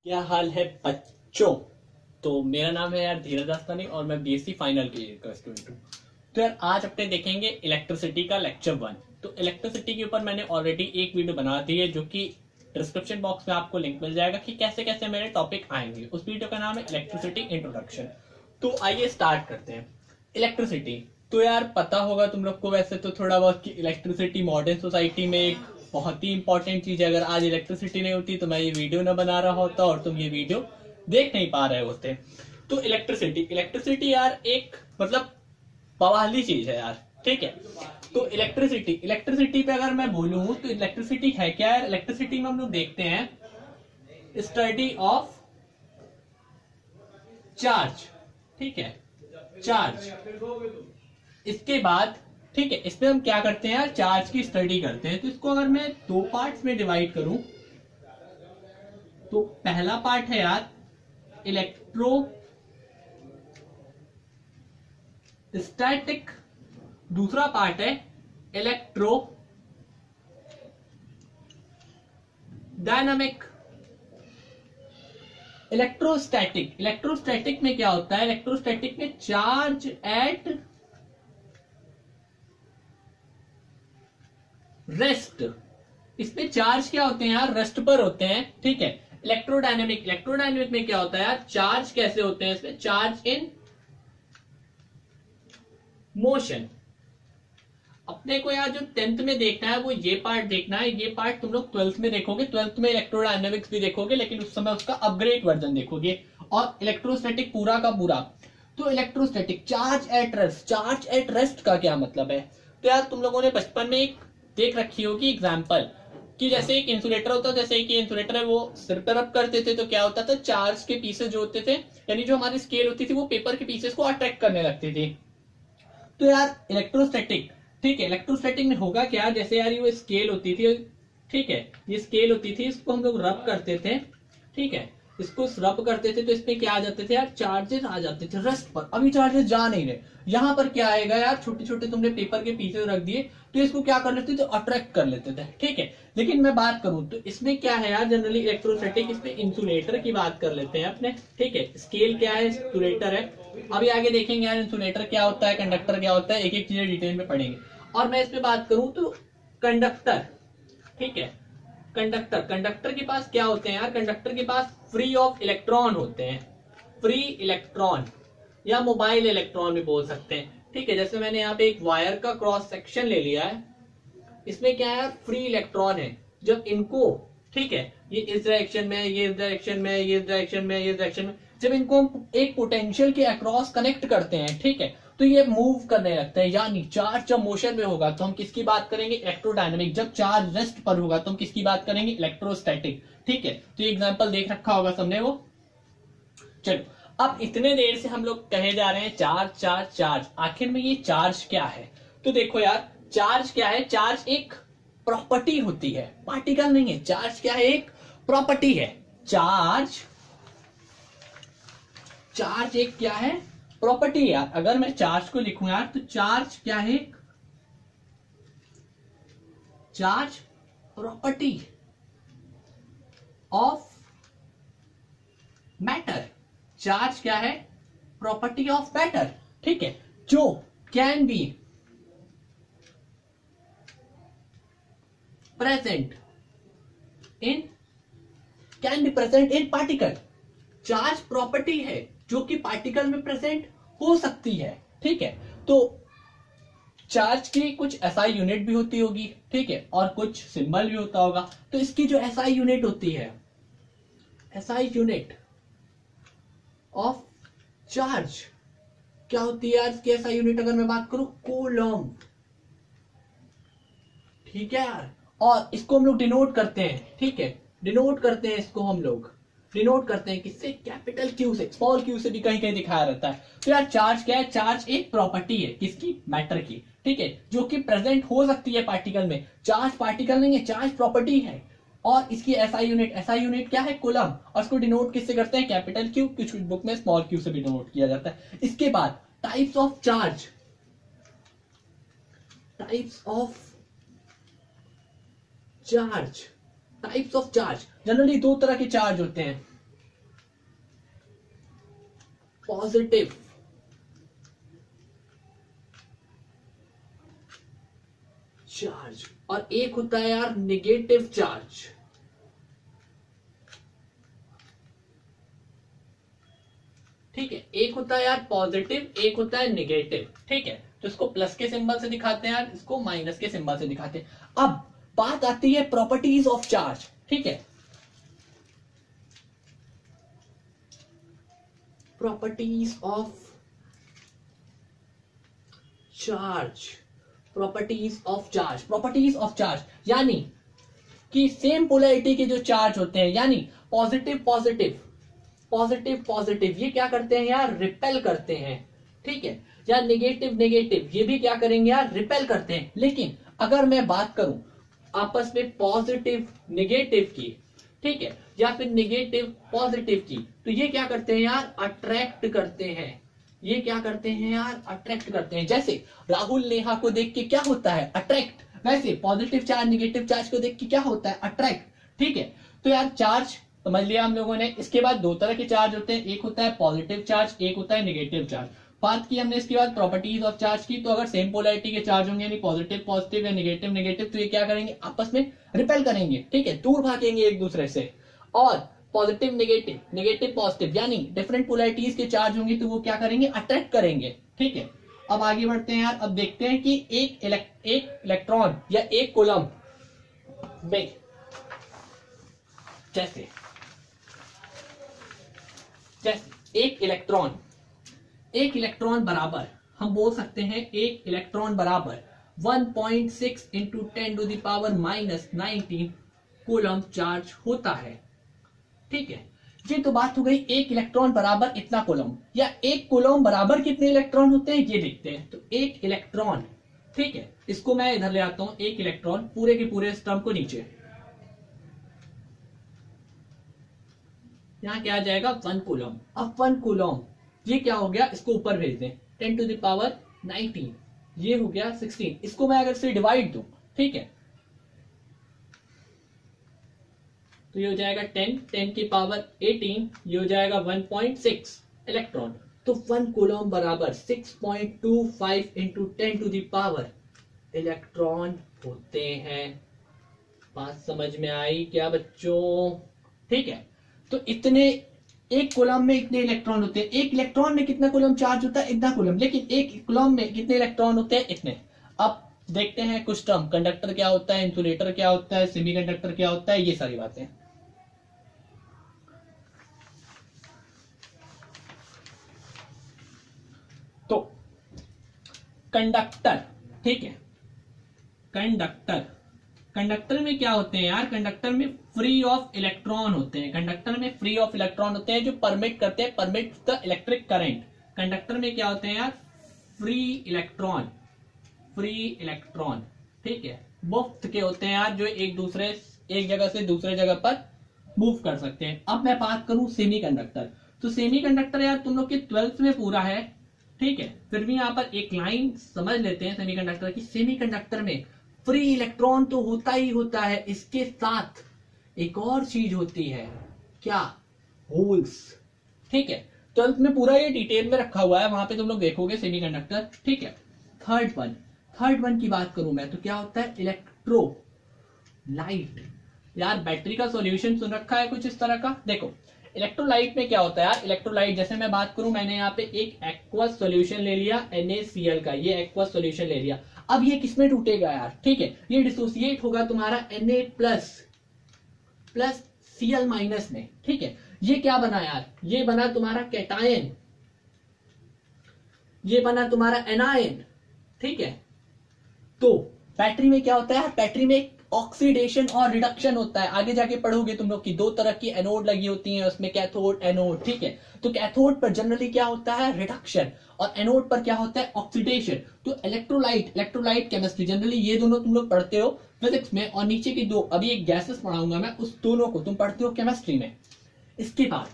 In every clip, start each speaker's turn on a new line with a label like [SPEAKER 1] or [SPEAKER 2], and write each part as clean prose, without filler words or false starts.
[SPEAKER 1] क्या हाल है बच्चों। तो मेरा नाम है यार धीरज आस्तानी और मैं बीएससी फाइनल ईयर का स्टूडेंट हूँ। तो यार आज अपने देखेंगे इलेक्ट्रिसिटी का लेक्चर 1। तो इलेक्ट्रिसिटी के ऊपर मैंने ऑलरेडी एक वीडियो बना दी है जो कि डिस्क्रिप्शन बॉक्स में आपको लिंक मिल जाएगा कि कैसे कैसे मेरे टॉपिक आएंगे। उस वीडियो का नाम है इलेक्ट्रिसिटी इंट्रोडक्शन। तो आइए स्टार्ट करते हैं। इलेक्ट्रिसिटी तो यार पता होगा तुम लोग को वैसे तो थोड़ा बहुत कि इलेक्ट्रिसिटी मॉडर्न सोसाइटी में एक बहुत ही इंपॉर्टेंट चीज है। अगर आज इलेक्ट्रिसिटी नहीं होती तो मैं ये वीडियो ना बना रहा होता और तुम ये वीडियो देख नहीं पा रहे होते। तो इलेक्ट्रिसिटी इलेक्ट्रिसिटी यार एक मतलब बवाली चीज है यार, ठीक है। तो इलेक्ट्रिसिटी पे अगर मैं बोलूं तो इलेक्ट्रिसिटी है क्या है। इलेक्ट्रिसिटी में हम लोग देखते हैं स्टडी ऑफ चार्ज, ठीक है, चार्ज। इसके बाद ठीक है, इसमें हम क्या करते हैं यार, चार्ज की स्टडी करते हैं। तो इसको अगर मैं दो पार्ट्स में डिवाइड करूं तो पहला पार्ट है यार इलेक्ट्रोस्टैटिक, दूसरा पार्ट है इलेक्ट्रोडायनामिक। इलेक्ट्रोस्टैटिक में क्या होता है, इलेक्ट्रोस्टैटिक में चार्ज एट रेस्ट। इसमें चार्ज क्या होते हैं यार, रेस्ट पर होते हैं, ठीक है। इलेक्ट्रोडायनेमिक में क्या होता है यार, चार्ज कैसे होते हैं इसमें, चार्ज इन मोशन। अपने को यार जो 10th में देखना है वो ये पार्ट देखना है। ये पार्ट तुम लोग 12th में देखोगे, 12th में इलेक्ट्रोडायनेमिक्स भी देखोगे लेकिन उस समय उसका अपग्रेड वर्जन देखोगे। और इलेक्ट्रोस्टैटिक पूरा का पूरा। तो electrostatic charge at rest, charge at rest का क्या मतलब है। तो यार तुम लोगों ने बचपन में एक देख रखी होगी एग्जाम्पल कि जैसे एक इंसुलेटर होता है, जैसे कि इंसुलेटर है वो सिर पर रब करते थे तो क्या होता था, चार्ज के पीसेस जो होते थे यानी जो हमारी स्केल होती थी वो पेपर के पीसेस को अट्रैक्ट करने लगती थी। तो यार इलेक्ट्रोस्टैटिक, ठीक है, इलेक्ट्रोस्टैटिक में होगा क्या, जैसे यार ये स्केल होती थी, ठीक है, ये स्केल होती थी, इसको हम लोग रब करते थे, ठीक है, इसको रब करते थे तो इसमें क्या आ जाते थे यार, चार्जेस आ जाते थे रेस्ट पर। अभी चार्जेस जा नहीं रहे, यहां पर क्या आएगा यार, छोटे छोटे तुमने पेपर के पीछे रख दिए तो इसको क्या कर लेते थे, अट्रैक्ट कर लेते थे, ठीक है। लेकिन मैं बात करूं तो इसमें क्या है यार, जनरली इलेक्ट्रोस्टैटिक, इसमें इंसुलेटर की बात कर लेते हैं अपने, ठीक है। स्केल क्या है, इंसुलेटर है। अभी आगे देखेंगे यार इंसुलेटर क्या होता है, कंडक्टर क्या होता है, एक एक चीजें डिटेल में पढ़ेंगे। और मैं इसमें बात करूं तो कंडक्टर, ठीक है, कंडक्टर के पास क्या होते हैं यार, कंडक्टर के पास फ्री ऑफ इलेक्ट्रॉन होते हैं, फ्री इलेक्ट्रॉन या मोबाइल इलेक्ट्रॉन भी बोल सकते हैं, ठीक है। जैसे मैंने यहाँ पे एक वायर का क्रॉस सेक्शन ले लिया है, इसमें क्या है, फ्री इलेक्ट्रॉन है। जब इनको, ठीक है, ये इस डायरेक्शन में, ये इस डायरेक्शन में, ये इस डायरेक्शन में, ये इस डायरेक्शन में, जब इनको हम एक पोटेंशियल के अक्रॉस कनेक्ट करते हैं, ठीक है, तो ये मूव करने लगता है। यानी चार्ज जब मोशन में होगा तो हम किसकी बात करेंगे, इलेक्ट्रोडायनेमिक। जब चार्ज रेस्ट पर होगा तो हम किसकी बात करेंगे, इलेक्ट्रोस्टैटिक, ठीक है। तो ये एग्जांपल देख रखा होगा सबने वो। चलो अब इतने देर से हम लोग कहे जा रहे हैं चार्ज चार्ज चार्ज, आखिर में ये चार्ज क्या है। तो देखो यार चार्ज क्या है, चार्ज एक प्रॉपर्टी होती है, पार्टिकल नहीं है। चार्ज क्या है, एक प्रॉपर्टी है। चार्ज एक क्या है, प्रॉपर्टी है यार। अगर मैं चार्ज को लिखूं यार तो चार्ज क्या है, charge property of matter. Charge क्या है, प्रॉपर्टी ऑफ मैटर, ठीक है, जो can be present in particle. Charge property है जो कि पार्टिकल में प्रेजेंट हो सकती है, ठीक है। तो चार्ज की कुछ एसआई यूनिट भी होती होगी, ठीक है, और कुछ सिंबल भी होता होगा। तो इसकी जो एसआई यूनिट होती है, एसआई यूनिट ऑफ चार्ज क्या होती है यार, इसकी एसआई यूनिट अगर मैं बात करूं, कूलम, ठीक है यार। और इसको हम लोग डिनोट करते हैं, ठीक है, डिनोट करते हैं इसको हम लोग, डिनोट करते हैं किससे, कैपिटल क्यू से। स्मॉल क्यू से भी कहीं कहीं दिखाया रहता है। तो यार चार्ज क्या है, चार्ज एक प्रॉपर्टी है किसकी, मैटर की, ठीक है, जो कि प्रेजेंट हो सकती है पार्टिकल में। चार्ज पार्टिकल नहीं है, चार्ज प्रॉपर्टी है। और इसकी एसआई यूनिट क्या है, कूलम। और इसको डिनोट किससे करते हैं, कैपिटल क्यू, कुछ बुक में स्मॉल क्यू से भी डिनोट किया जाता है। इसके बाद types of charge, types of charge, types of charge. Generally दो तरह के चार्ज होते हैं, पॉजिटिव चार्ज और एक होता है यार नेगेटिव चार्ज। ठीक है, एक होता है यार पॉजिटिव, एक होता है नेगेटिव। ठीक है, तो इसको प्लस के सिंबल से दिखाते हैं यार, इसको माइनस के सिंबल से दिखाते हैं। अब बात आती है प्रॉपर्टीज ऑफ चार्ज। ठीक है, properties of charge, properties of charge, properties of charge यानी कि सेम पोलैरिटी के जो चार्ज होते हैं, यानी पॉजिटिव पॉजिटिव पॉजिटिव पॉजिटिव, ये क्या करते हैं यार, रिपेल करते हैं। ठीक है, या नेगेटिव नेगेटिव, ये भी क्या करेंगे यार, रिपेल करते हैं। लेकिन अगर मैं बात करूं आपस में पॉजिटिव नेगेटिव की, ठीक है, या फिर नेगेटिव पॉजिटिव की, तो ये क्या करते हैं यार, अट्रैक्ट करते हैं। ये क्या करते हैं यार, अट्रैक्ट करते हैं। जैसे राहुल नेहा को देख के क्या होता है, अट्रैक्ट, वैसे पॉजिटिव चार्ज नेगेटिव चार्ज को देख के क्या होता है, अट्रैक्ट। ठीक है, तो यार चार्ज समझ लिया हम लोगों ने। इसके बाद दो तरह के चार्ज होते हैं, एक होता है पॉजिटिव चार्ज, एक होता है नेगेटिव चार्ज। बात की हमने इसके बाद प्रॉपर्टीज ऑफ चार्ज की, तो अगर सेम पोलैरिटी के चार्ज होंगे यानी पॉजिटिव पॉजिटिव या नेगेटिव नेगेटिव, तो ये क्या करेंगे, आपस में रिपेल करेंगे। ठीक है, दूर भागेंगे एक दूसरे से। और पॉजिटिव नेगेटिव नेगेटिव पॉजिटिव यानी डिफरेंट पोलैरिटीज के चार्ज होंगे तो वो क्या करेंगे, अट्रैक्ट करेंगे। ठीक है, अब आगे बढ़ते हैं यार। अब देखते हैं कि एक इलेक्ट्रॉन या एक कूलम में जैसे एक इलेक्ट्रॉन बराबर, हम बोल सकते हैं एक इलेक्ट्रॉन बराबर 1.6 इंटू 10⁻⁻19 कूलम चार्ज होता है। ठीक है, ये तो बात हो गई एक इलेक्ट्रॉन बराबर इतना कूलम, या एक कूलम बराबर कितने इलेक्ट्रॉन होते हैं ये देखते हैं। तो एक इलेक्ट्रॉन, ठीक है, इसको मैं इधर ले आता हूं, एक इलेक्ट्रॉन पूरे के पूरे इस टर्म को नीचे, यहां क्या आ जाएगा, 1 कूलम। अब 1 कूलम ये क्या हो गया, इसको ऊपर भेज दें, 10⁻19, ये हो गया 16। इसको मैं अगर से डिवाइड दूं, ठीक है, तो ये हो जाएगा 10 की पावर 18, ये हो जाएगा 1.6 इलेक्ट्रॉन। तो 1 कूलम बराबर 6.25 इंटू 10⁻, इलेक्ट्रॉन होते हैं। बात समझ में आई क्या बच्चों? ठीक है, तो इतने, एक कूलम में इतने इलेक्ट्रॉन होते हैं। एक इलेक्ट्रॉन में कितना कूलम चार्ज होता है, इतना कूलम, लेकिन एक कूलम में कितने इलेक्ट्रॉन होते हैं, इतने। अब देखते हैं कुछ टर्म, कंडक्टर क्या होता है, इंसुलेटर क्या होता है, सेमीकंडक्टर क्या होता है, ये सारी बातें। तो कंडक्टर, ठीक है, कंडक्टर में क्या होते हैं यार, कंडक्टर में फ्री ऑफ इलेक्ट्रॉन होते हैं। कंडक्टर में फ्री ऑफ इलेक्ट्रॉन होते हैं जो परमिट करते हैं, permit the electric current. Conductor में क्या होते हैं यार, फ्री इलेक्ट्रॉन, ठीक है, मुफ्त के होते हैं यार, जो एक जगह से दूसरे जगह पर मूव कर सकते हैं। अब मैं बात करूं सेमीकंडक्टर, तो सेमीकंडक्टर यार तुम लोग के 12th में पूरा है। ठीक है, फिर भी यहां पर एक लाइन समझ लेते हैं सेमीकंडक्टर की। सेमीकंडक्टर में फ्री इलेक्ट्रॉन तो होता ही होता है, इसके साथ एक और चीज होती है, क्या, होल्स। ठीक है, 12th में पूरा ये डिटेल में रखा हुआ है, वहां पे तुम लोग देखोगे सेमीकंडक्टर। ठीक है, थर्ड वन की बात करूं मैं, तो क्या होता है, इलेक्ट्रोलाइट। यार बैटरी का सॉल्यूशन सुन रखा है कुछ इस तरह का, देखो इलेक्ट्रोलाइट में क्या होता है यार, इलेक्ट्रोलाइट जैसे मैं बात करूं, मैंने यहाँ पे एक एक्वस सॉल्यूशन ले लिया NaCl का, ये एक्वस सॉल्यूशन ले लिया। अब ये किसमें टूटेगा यार, ठीक है, ये डिसोसिएट होगा तुम्हारा Na+ प्लस Cl- में। ठीक है, ये क्या बना यार, ये बना तुम्हारा कैटायन, ये बना तुम्हारा एनायन। ठीक है, तो बैटरी में क्या होता है, बैटरी में ऑक्सीडेशन और रिडक्शन होता है। आगे जाके पढ़ोगे तुम लोग की 2 तरह की एनोड लगी होती हैं, उसमें कैथोड एनोड। ठीक है, तो कैथोड पर जनरली क्या होता है, रिडक्शन, और एनोड पर क्या होता है, ऑक्सीडेशन। तो इलेक्ट्रोलाइट केमिस्ट्री जनरली ये दोनों तुम लोग पढ़ते हो फिजिक्स में, और नीचे की 2 अभी एक गैसेस पढ़ाऊंगा मैं, उस दोनों को तुम पढ़ते हो केमिस्ट्री में। इसके बाद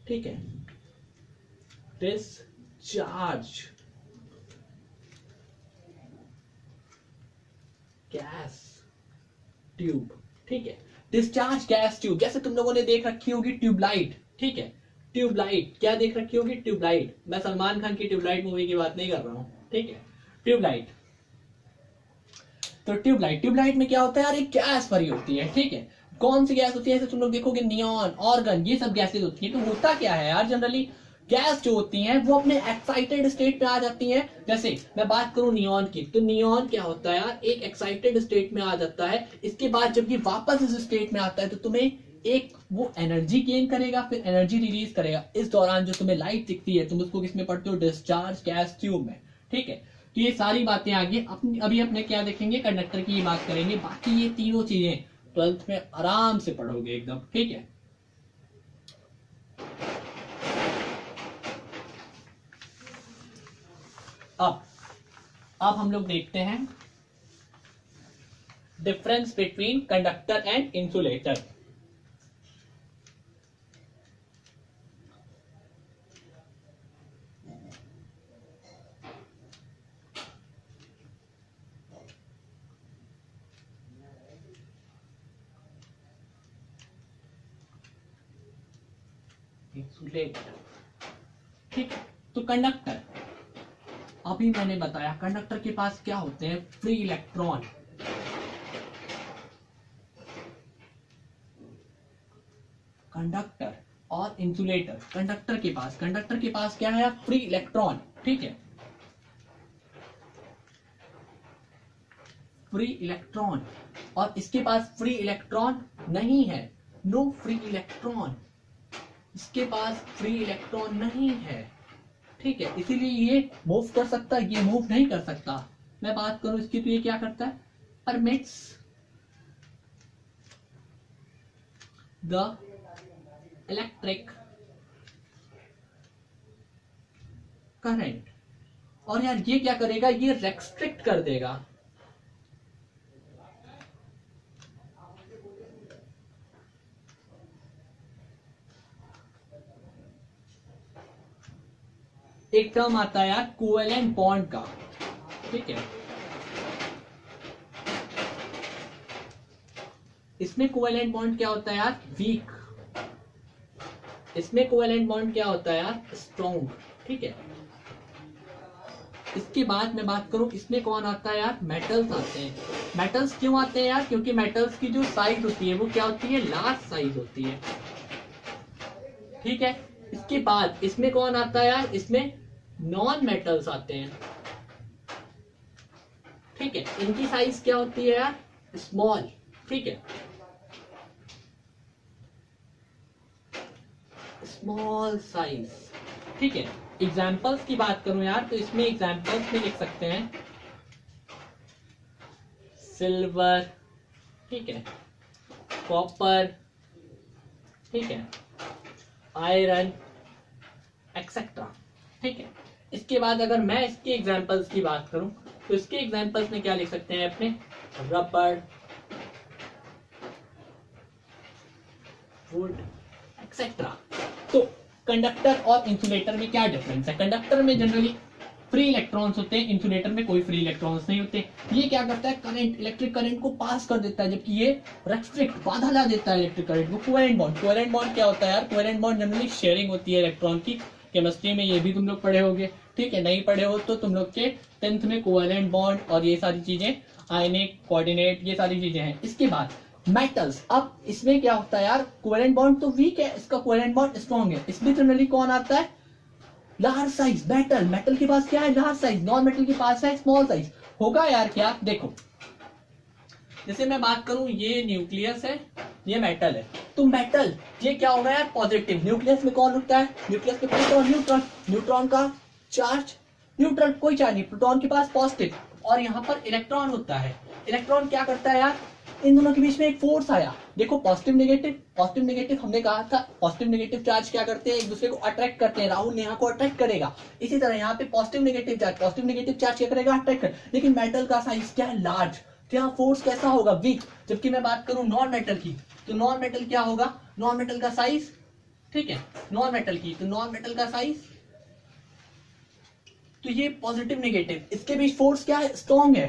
[SPEAKER 1] ठीक है, डिस्चार्ज गैस ट्यूब। ठीक है, डिस्चार्ज गैस ट्यूब, जैसे तुम लोगों ने देख रखी होगी ट्यूबलाइट। ठीक है, ट्यूबलाइट क्या देख रखी होगी? ट्यूबलाइट। मैं सलमान खान की ट्यूबलाइट मूवी की बात नहीं कर रहा हूं, ठीक है। ट्यूबलाइट, तो ट्यूबलाइट में क्या होता है यार, एक गैस भरी होती है, ठीक है। कौन सी गैस होती है? तुम लोग देखोगे नियॉन, ऑर्गन, ये सब गैसेज होती है। तो होता क्या है यार, जनरली गैस जो होती हैं वो अपने एक्साइटेड स्टेट में आ जाती हैं। जैसे मैं बात करूं नियॉन की, तो नियॉन क्या होता है यार, एक एक्साइटेड स्टेट में आ जाता है। इसके बाद जब ये वापस इस स्टेट में आता है तो तुम्हें एक वो एनर्जी गेन करेगा, फिर एनर्जी रिलीज करेगा। इस दौरान जो तुम्हें लाइट दिखती है, तुम उसको किसमें पढ़ते हो? डिस्चार्ज गैस ट्यूब में, ठीक है। तो ये सारी बातें आगे अभी अपने क्या देखेंगे, कंडक्टर की बात करेंगे। बाकी ये तीनों चीजें 12th में आराम से पढ़ोगे एकदम, ठीक है। अब हम लोग देखते हैं difference between conductor and insulator. ठीक, तो कंडक्टर, अभी मैंने बताया कंडक्टर के पास क्या होते हैं? Free electron. कंडक्टर और इंसुलेटर, कंडक्टर के पास क्या है? फ्री इलेक्ट्रॉन, ठीक है। फ्री इलेक्ट्रॉन, और इसके पास फ्री इलेक्ट्रॉन नहीं है, नो फ्री इलेक्ट्रॉन। इसके पास फ्री इलेक्ट्रॉन नहीं है, ठीक है। इसीलिए ये मूव कर सकता है, ये मूव नहीं कर सकता। मैं बात करूं इसकी, तो ये क्या करता है? Permits the electric current. और यार ये क्या करेगा? ये रेस्ट्रिक्ट कर देगा। एक टर्म आता है यार कोवेलेंट बॉन्ड का, ठीक है। इसमें कोवेलेंट बॉन्ड क्या होता है यार? वीक। इसमें कोवेलेंट बॉन्ड क्या होता है यार? स्ट्रॉन्ग, ठीक है। इसके बाद मैं बात करूं, इसमें कौन आता है यार? मेटल्स आते हैं। मेटल्स क्यों आते हैं यार? क्योंकि मेटल्स की जो साइज होती है वो क्या होती है? लार्ज साइज होती है, ठीक है। इसके बाद इसमें कौन आता है यार? इसमें नॉन मेटल्स आते हैं, ठीक है। इनकी साइज क्या होती है यार? स्मॉल, ठीक है। स्मॉल साइज, ठीक है। एग्जाम्पल्स की बात करूं यार, तो इसमें एग्जाम्पल्स में लिख सकते हैं सिल्वर, ठीक है, कॉपर, ठीक है, आयरन, एक्सेट्रा, ठीक है। इसके बाद अगर मैं इसके एग्जाम्पल्स की बात करूं, तो इसके एग्जाम्पल्स में क्या लिख सकते हैं अपने? रबड़, वुड, एक्सेट्रा। तो कंडक्टर और इंसुलेटर में क्या डिफरेंस है? कंडक्टर में जनरली फ्री इलेक्ट्रॉन्स होते हैं, इंसुलेटर में कोई फ्री इलेक्ट्रॉन्स नहीं होते। ये क्या करता है? करंट, इलेक्ट्रिक करंट को पास कर देता है, जबकि ये रेस्ट्रिक्ट, बाधा ला देता है इलेक्ट्रिक करंट को। कोवेलेंट बॉन्ड, कोवेलेंट बॉन्ड क्या होता है यार? कोवेलेंट बॉन्ड जनरली शेयरिंग होती है इलेक्ट्रॉन की। केमिस्ट्री में ये भी तुम लोग पढ़े होगे, ठीक है। नहीं पढ़े हो तो तुम लोग के 10th में कोवेलेंट बॉन्ड और ये सारी चीजें, आयनिक, कोऑर्डिनेट, ये सारी चीजें हैं। इसके बाद मेटल्स, अब इसमें क्या होता है यार? कोवेलेंट बॉन्ड तो वीक है, इसका कोवेलेंट बॉन्ड स्ट्रॉन्ग है। इसमें जनरली कौन आता है? Large size. मेटल, मेटल के पास क्या है? Large size. नॉन मेटल के पास है स्मॉल साइज। होगा यार क्या? देखो, जैसे मैं बात करूं, ये न्यूक्लियस है, ये मेटल है। तो मेटल ये क्या होगा यार? पॉजिटिव। न्यूक्लियस में कौन रुकता है? न्यूक्लियस में प्रोटॉन, न्यूट्रॉन। न्यूट्रॉन का चार्ज न्यूट्रल, कोई चार्ज नहीं। प्रोटॉन के पास पॉजिटिव, और यहाँ पर इलेक्ट्रॉन होता है। इलेक्ट्रॉन क्या करता है यार? इन दोनों के बीच में एक फोर्स आया। देखो पॉजिटिव नेगेटिव, पॉजिटिव नेगेटिव हमने कहा था, पॉजिटिव नेगेटिव चार्ज क्या करते हैं? एक दूसरे को अट्रैक्ट करते हैं। राहुल नेहा को अट्रैक्ट करेगा। इसी तरह यहाँ पे पॉजिटिव नेगेटिव चार्ज क्या करेगा? अट्रैक्ट कर। लेकिन मेटल का साइज क्या है? लार्ज। तो यहाँ फोर्स कैसा होगा? वीक। जबकि मैं बात करूं नॉन मेटल की, तो नॉन मेटल क्या होगा? नॉन मेटल का साइज, ठीक है, नॉन मेटल की, तो नॉन मेटल का साइज, तो ये पॉजिटिव नेगेटिव, इसके बीच फोर्स क्या है? स्ट्रॉन्ग है,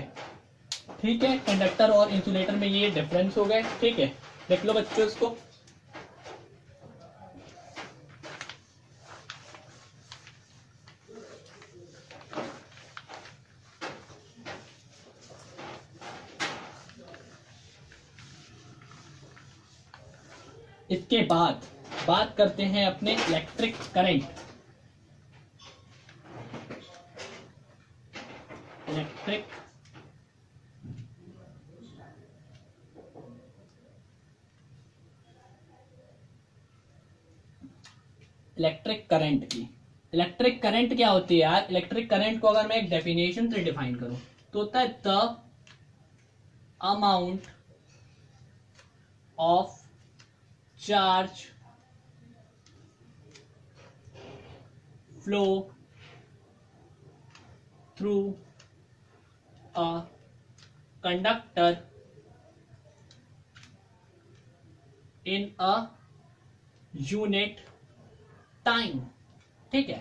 [SPEAKER 1] ठीक है। कंडक्टर और इंसुलेटर में ये डिफरेंस हो गए, ठीक है। देख लो बच्चों इसको। इसके बाद बात करते हैं अपने इलेक्ट्रिक करंट। इलेक्ट्रिक करंट की। इलेक्ट्रिक करंट क्या होती है यार? इलेक्ट्रिक करंट को अगर मैं एक डेफिनेशन से डिफाइन करूं तो होता है the amount of charge flow through a conductor in a unit time. ठीक है,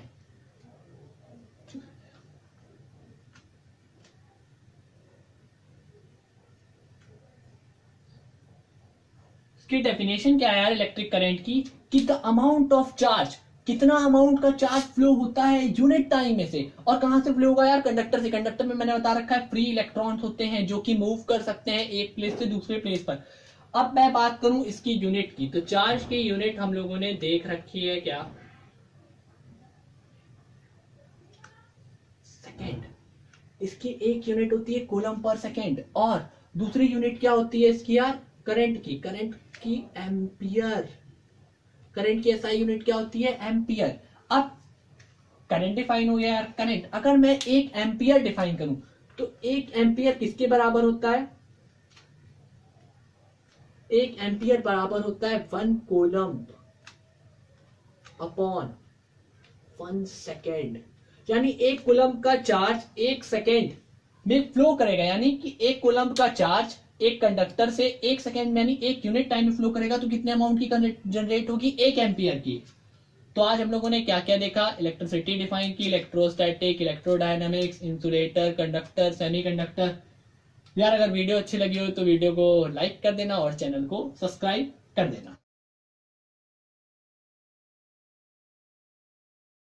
[SPEAKER 1] इसकी डेफिनेशन क्या है यार इलेक्ट्रिक करंट की? कि द अमाउंट ऑफ चार्ज, कितना अमाउंट का चार्ज फ्लो होता है यूनिट टाइम में से। और कहां से फ्लो होगा यार? कंडक्टर से। कंडक्टर में मैंने बता रखा है फ्री इलेक्ट्रॉन्स होते हैं जो कि मूव कर सकते हैं एक प्लेस से दूसरे प्लेस पर। अब मैं बात करूं इसकी यूनिट की, तो चार्ज की यूनिट हम लोगों ने देख रखी है क्या? सेकेंड। इसकी एक यूनिट होती है कूलम पर सेकेंड, और दूसरी यूनिट क्या होती है इसकी यार? करंट की एम्पियर। करंट की एसआई यूनिट क्या होती है? एम्पियर। अब करंट डिफाइन हो गया यार। करंट अगर मैं एक एम्पियर डिफाइन करूं तो एक एम्पियर किसके बराबर होता है? एक एम्पियर बराबर होता है 1 कूलम अपॉन 1 सेकेंड। यानी एक कूलम का चार्ज एक सेकेंड में फ्लो करेगा, यानी कि एक कूलम का चार्ज एक कंडक्टर से एक सेकेंड यानी एक यूनिट टाइम में फ्लो करेगा तो कितने अमाउंट की जनरेट होगी? 1 एम्पियर की। तो आज हम लोगों ने क्या क्या देखा? इलेक्ट्रिसिटी डिफाइन की, electrostatic, electrodynamics, insulator, conductor, semiconductor. यार अगर वीडियो अच्छी लगी हो तो वीडियो को लाइक कर देना और चैनल को सब्सक्राइब कर देना।